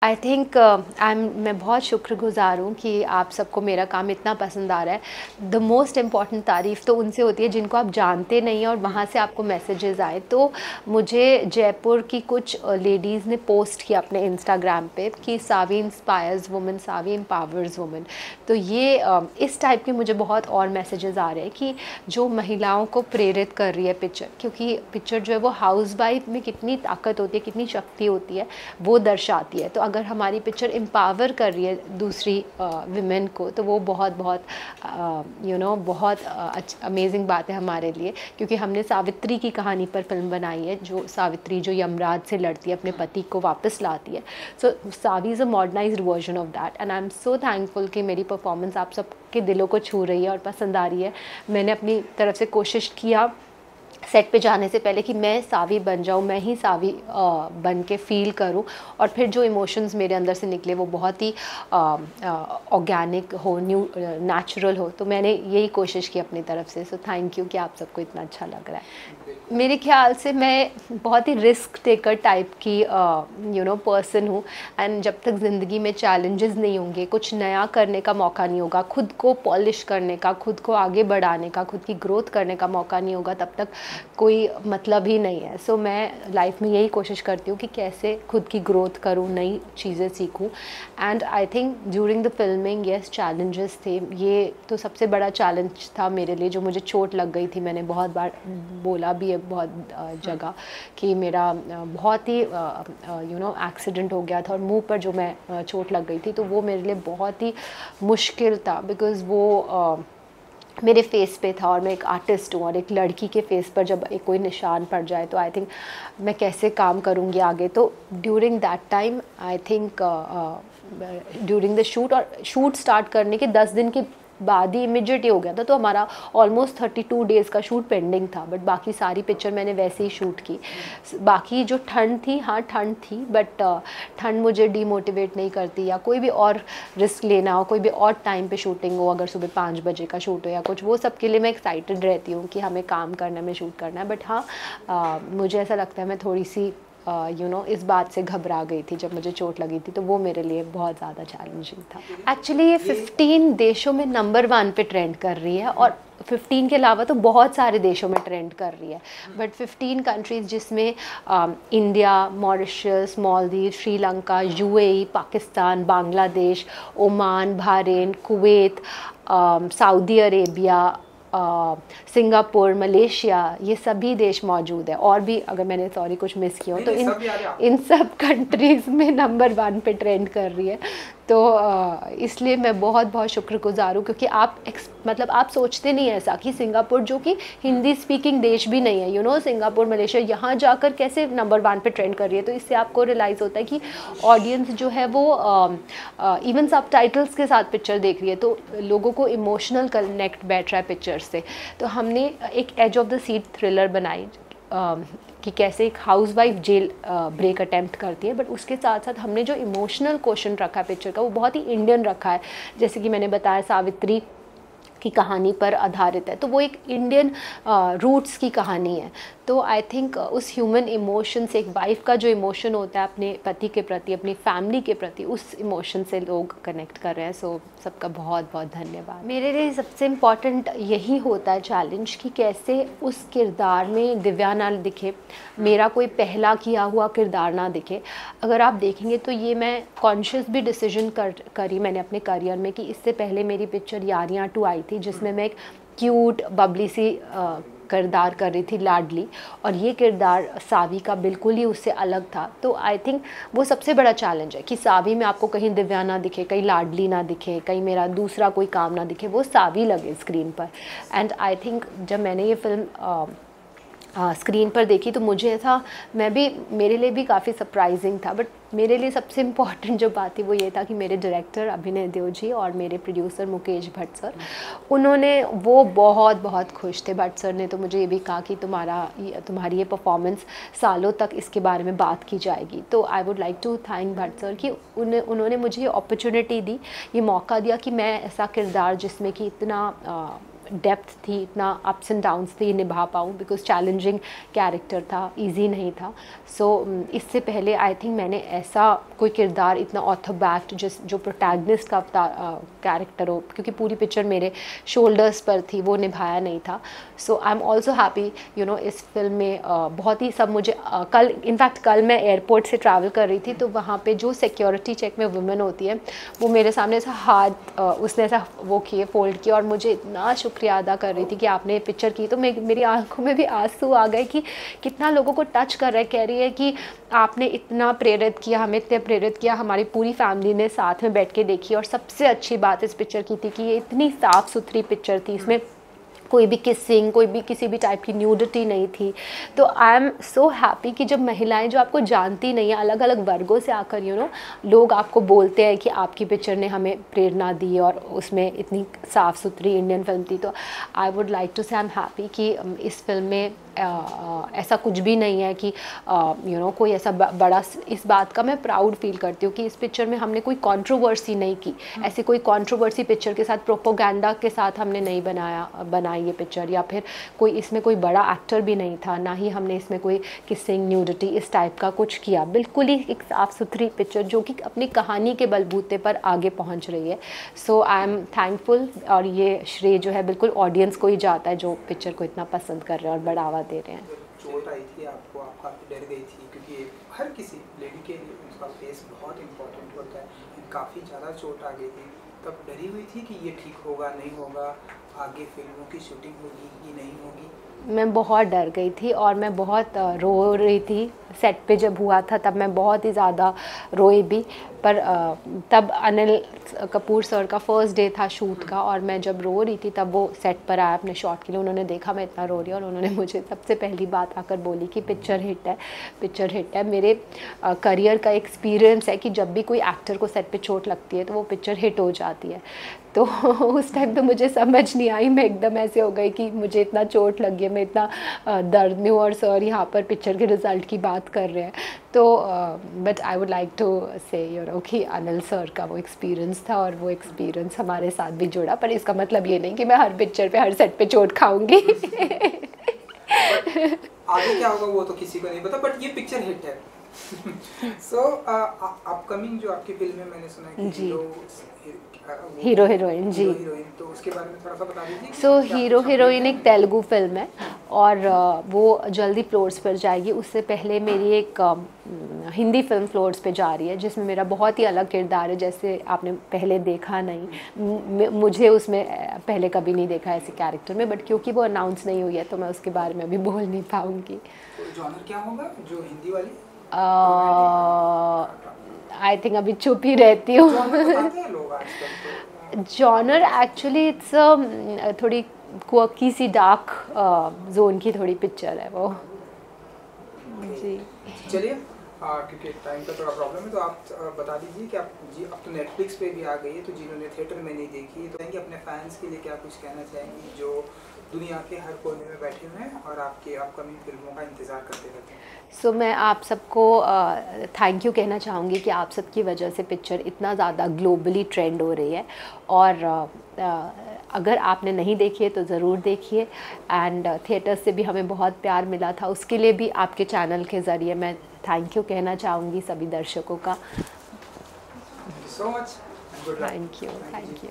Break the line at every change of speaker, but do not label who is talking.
I think मैं बहुत शुक्रगुज़ार हूँ कि आप सबको मेरा काम इतना पसंद आ रहा है। द मोस्ट इम्पॉर्टेंट तारीफ़ तो उनसे होती है जिनको आप जानते नहीं हैं और वहाँ से आपको मैसेजेस आए। तो मुझे जयपुर की कुछ लेडीज़ ने पोस्ट किया अपने इंस्टाग्राम पे कि सावी इंस्पायर्स वुमेन, सावी एम्पावर्स वुमेन। तो ये इस टाइप के मुझे बहुत और मैसेजेस आ रहे हैं कि जो महिलाओं को प्रेरित कर रही है पिक्चर, क्योंकि पिक्चर जो है वो हाउसवाइफ में कितनी ताकत होती है, कितनी शक्ति होती है, वो दर्शाती है। तो अगर हमारी पिक्चर एम्पावर कर रही है दूसरी विमेन को, तो वो बहुत बहुत बहुत अमेजिंग बात है हमारे लिए, क्योंकि हमने सावित्री की कहानी पर फिल्म बनाई है, जो सावित्री जो यमराज से लड़ती है, अपने पति को वापस लाती है। So Saavi is a modernized version of that, and I am so thankful कि मेरी परफॉर्मेंस आप सबके दिलों को छू रही है और पसंद आ रही है। मैंने अपनी तरफ से कोशिश किया सेट पे जाने से पहले कि मैं सावी बन जाऊँ, मैं ही सावी बन के फ़ील करूँ, और फिर जो इमोशंस मेरे अंदर से निकले वो बहुत ही ऑर्गेनिक हो, नेचुरल हो। तो मैंने यही कोशिश की अपनी तरफ से। सो थैंक यू कि आप सबको इतना अच्छा लग रहा है। मेरे ख्याल से मैं बहुत ही रिस्क टेकर टाइप की पर्सन हूँ, एंड जब तक ज़िंदगी में चैलेंजेस नहीं होंगे, कुछ नया करने का मौका नहीं होगा, खुद को पॉलिश करने का, खुद को आगे बढ़ाने का, खुद की ग्रोथ करने का मौका नहीं होगा, तब तक कोई मतलब ही नहीं है। सो मैं लाइफ में यही कोशिश करती हूँ कि कैसे खुद की ग्रोथ करूँ, नई चीज़ें सीखूँ। And I think during the filming yes challenges थे, ये तो सबसे बड़ा चैलेंज था मेरे लिए, जो मुझे चोट लग गई थी। मैंने बहुत बार बोला भी है बहुत जगह कि मेरा बहुत ही एक्सीडेंट हो गया था और मुंह पर जो मैं चोट लग गई थी, तो वो मेरे लिए बहुत ही मुश्किल था, बिकॉज़ वो मेरे फेस पे था और मैं एक आर्टिस्ट हूँ, और एक लड़की के फेस पर जब एक कोई निशान पड़ जाए तो आई थिंक मैं कैसे काम करूँगी आगे। तो during that time I think during the shoot, और शूट स्टार्ट करने के 10 दिन के बाद ही इमिजिएट ही हो गया था, तो हमारा ऑलमोस्ट 32 डेज़ का शूट पेंडिंग था, बट बाकी सारी पिक्चर मैंने वैसे ही शूट की। बाकी जो ठंड थी, हाँ ठंड थी, बट ठंड मुझे डीमोटिवेट नहीं करती, या कोई भी और रिस्क लेना हो, कोई भी और टाइम पे शूटिंग हो, अगर सुबह 5 बजे का शूट हो या कुछ, वो सब के लिए मैं एक्साइटेड रहती हूँ कि हमें काम करना है, हमें शूट करना है। बट हाँ मुझे ऐसा लगता है मैं थोड़ी सी इस बात से घबरा गई थी जब मुझे चोट लगी थी, तो वो मेरे लिए बहुत ज़्यादा चैलेंजिंग था। एक्चुअली ये 15 देशों में नंबर 1 पे ट्रेंड कर रही है, और 15 के अलावा तो बहुत सारे देशों में ट्रेंड कर रही है, बट 15 कंट्रीज़ जिसमें India, Mauritius, Maldives, Sri Lanka, UAE, Pakistan, Bangladesh, Oman, Bahrain, Kuwait, Saudi Arabia, Singapore, Malaysia, ये सभी देश मौजूद है। और भी अगर मैंने सॉरी कुछ मिस किया हो तो इन सब कंट्रीज़ में नंबर 1 पे ट्रेंड कर रही है। तो इसलिए मैं बहुत बहुत शुक्रगुज़ार हूँ, क्योंकि आप मतलब आप सोचते नहीं ऐसा कि सिंगापुर, जो कि हिंदी स्पीकिंग देश भी नहीं है, सिंगापुर, मलेशिया, यहाँ जाकर कैसे नंबर 1 पे ट्रेंड कर रही है। तो इससे आपको रियलाइज़ होता है कि ऑडियंस जो है वो इवन सबटाइटल्स के साथ पिक्चर देख रही है, तो लोगों को इमोशनल कनेक्ट बैठ रहा है पिक्चर से। तो हमने एक edge of the seat thriller बनाई कि कैसे एक हाउसवाइफ जेल ब्रेक अटेम्प्ट करती है, बट उसके साथ साथ हमने जो इमोशनल क्वेश्चन रखा है पिक्चर का, वो बहुत ही इंडियन रखा है। जैसे कि मैंने बताया सावित्री की कहानी पर आधारित है, तो वो एक इंडियन रूट्स की कहानी है। तो आई थिंक उस ह्यूमन इमोशन से, एक वाइफ का जो इमोशन होता है अपने पति के प्रति, अपनी फैमिली के प्रति, उस इमोशन से लोग कनेक्ट कर रहे हैं। सो सबका बहुत बहुत धन्यवाद। मेरे लिए सबसे इम्पॉर्टेंट यही होता है चैलेंज, कि कैसे उस किरदार में दिव्या ना दिखे, मेरा कोई पहला किया हुआ किरदार ना दिखे। अगर आप देखेंगे तो ये मैं कॉन्शियस भी डिसीजन करी मैंने अपने करियर में, कि इससे पहले मेरी पिक्चर यारियाँ 2 आई थी, जिसमें मैं एक क्यूट बबली सी किरदार कर रही थी, लाडली, और ये किरदार सावी का बिल्कुल ही उससे अलग था। तो आई थिंक वो सबसे बड़ा चैलेंज है कि सावी में आपको कहीं दिव्या ना दिखे, कहीं लाडली ना दिखे, कहीं मेरा दूसरा कोई काम ना दिखे, वो सावी लगे स्क्रीन पर। एंड आई थिंक जब मैंने ये फिल्म स्क्रीन पर देखी तो मुझे ऐसा, मेरे लिए भी काफ़ी सरप्राइजिंग था, बट मेरे लिए सबसे इम्पॉर्टेंट जो बात थी वो ये था कि मेरे डायरेक्टर अभिनय देव जी और मेरे प्रोड्यूसर मुकेश भट्ट सर, वो बहुत बहुत खुश थे। भट्ट सर ने तो मुझे ये भी कहा कि तुम्हारी ये परफॉर्मेंस सालों तक इसके बारे में बात की जाएगी। तो I would like to thank Bhatt sir कि उन्होंने मुझे ये अपॉर्चुनिटी दी, ये मौका दिया कि मैं ऐसा किरदार जिसमें कि इतना डेप्थ थी, इतना अप्स एंड डाउन्स थे, निभा पाऊँ, बिकॉज चैलेंजिंग कैरेक्टर था, इजी नहीं था। सो इससे पहले आई थिंक मैंने ऐसा कोई किरदार इतना ऑर्थोबैक्ट जो प्रोटैगनिस्ट का कैरेक्टर हो, क्योंकि पूरी पिक्चर मेरे शोल्डर्स पर थी, वो निभाया नहीं था। सो आई एम ऑल्सो हैप्पी इस फिल्म में बहुत ही सब मुझे कल इनफैक्ट कल मैं एयरपोर्ट से ट्रैवल कर रही थी, तो वहाँ पे जो सिक्योरिटी चेक में वुमेन होती है वो मेरे सामने ऐसा हाथ उसने ऐसा वो किए, फोल्ड किया, और मुझे इतना शुक्रिया अदा कर रही थी कि आपने पिक्चर की। तो मेरी आंखों में भी आंसू आ गए कि कितना लोगों को टच कर रहा है। कह रही है कि आपने इतना प्रेरित किया, हमें इतने प्रेरित किया, हमारी पूरी फैमिली ने साथ में बैठ के देखी। और सबसे अच्छी बात इस पिक्चर की थी कि ये इतनी साफ़ सुथरी पिक्चर थी, इसमें कोई भी किसिंग, कोई भी किसी भी टाइप की न्यूडिटी नहीं थी। तो आई एम सो हैप्पी कि जब महिलाएं जो आपको जानती नहीं है, अलग अलग वर्गों से आकर लोग आपको बोलते हैं कि आपकी पिक्चर ने हमें प्रेरणा दी और उसमें इतनी साफ़ सुथरी इंडियन फिल्म थी। तो आई वुड लाइक टू से आई एम हैप्पी कि इस फिल्म में ऐसा कुछ भी नहीं है कि कोई ऐसा बड़ा, इस बात का मैं प्राउड फील करती हूँ कि इस पिक्चर में हमने कोई कंट्रोवर्सी नहीं की। ऐसी कोई कंट्रोवर्सी पिक्चर के साथ, प्रोपोगेंडा के साथ हमने नहीं बनाई ये पिक्चर, या फिर कोई इसमें कोई बड़ा एक्टर भी नहीं था, ना ही हमने इसमें कोई किसिंग, न्यूडिटी इस टाइप का कुछ किया। बिल्कुल ही एक साफ़ सुथरी पिक्चर जो कि अपनी कहानी के बलबूते पर आगे पहुँच रही है। सो आई एम थैंकफुल, और ये श्रेय जो है बिल्कुल ऑडियंस को ही जाता है जो पिक्चर को इतना पसंद कर रहे हैं और बढ़ावा दे रहे हैं।
चोट आई थी आपको, आप काफ़ी डर गई थी, क्योंकि हर किसी लेडी के लिए उसका फेस बहुत इम्पोर्टेंट होता है। काफ़ी ज़्यादा चोट आ गई थी, तब डरी हुई थी कि ये ठीक होगा नहीं होगा, आगे फिल्मों की शूटिंग होगी कि नहीं होगी?
मैं बहुत डर गई थी और मैं बहुत रो रही थी। सेट पे जब हुआ था तब मैं बहुत ही ज़्यादा रोई भी, पर तब अनिल कपूर सर का फर्स्ट डे था शूट का, और मैं जब रो रही थी तब वो सेट पर आया अपने शॉट के लिए। उन्होंने देखा मैं इतना रो रही हूँ और उन्होंने मुझे सबसे पहली बात आकर बोली कि पिक्चर हिट है, पिक्चर हिट है। मेरे करियर का एक्सपीरियंस है कि जब भी कोई एक्टर को सेट पे चोट लगती है तो वो पिक्चर हिट हो जाती है। तो उस टाइम तो मुझे समझ नहीं आई, मैं एकदम ऐसे हो गई कि मुझे इतना चोट लगी है, मैं इतना दर्द में हूँ और सर यहाँ पर पिक्चर के रिज़ल्ट की बात कर रहे हैं। तो but I would like to say कि अनिल सर का वो एक्सपीरियंस था और वो एक्सपीरियंस हमारे साथ भी जुड़ा, पर इसका मतलब ये नहीं कि मैं हर पिक्चर पे, हर सेट पे चोट खाऊंगी।
आगे क्या होगा वो तो किसी को नहीं पता, बट ये पिक्चर हिट है। सो अपकमिंग जो आपकी फिल्म है, मैंने सुना है कि हीरो हीरोइन जी, तो उसके बारे में थोड़ा सा बता दीजिए।
सो हीरो हीरोइन एक तेलुगु फिल्म है और वो जल्दी फ्लोर्स पर जाएगी। उससे पहले मेरी एक हिंदी फिल्म फ्लोर्स पे जा रही है जिसमें मेरा बहुत ही अलग किरदार है, जैसे आपने पहले देखा नहीं, मुझे उसमें पहले कभी नहीं देखा ऐसे कैरेक्टर में, बट क्योंकि वो अनाउंस नहीं हुई है तो मैं उसके बारे में अभी बोल नहीं पाऊँगी।
तो जॉनर क्या होगा जो हिंदी वाली?
आई थिंक अभी चुप ही रहती हूँ। जॉनर एक्चुअली इट्स थोड़ी क्वर्की सी डार्क जोन की थोड़ी पिक्चर है वो। जी
चलिए, क्योंकि टाइम का थोड़ा प्रॉब्लम है तो आप बता दीजिए कि आप जी अब तो नेटफ्लिक्स पे भी आ गई है, तो जिन्होंने थिएटर में नहीं देखी तो कहेंगे अपने फैंस के लिए क्या कुछ कहना चाहेंगी जो दुनिया के हर कोने में बैठे हुए हैं और आपके अपकमिंग फिल्मों का इंतज़ार करते रहते हैं?
सो मैं आप सबको थैंक यू कहना चाहूँगी कि आप सबकी वजह से पिक्चर इतना ज़्यादा ग्लोबली ट्रेंड हो रही है, और अगर आपने नहीं देखी है तो ज़रूर देखिए। एंड थिएटर से भी हमें बहुत प्यार मिला था, उसके लिए भी आपके चैनल के ज़रिए मैं थैंक यू कहना चाहूँगी सभी दर्शकों का।
So much,
thank you.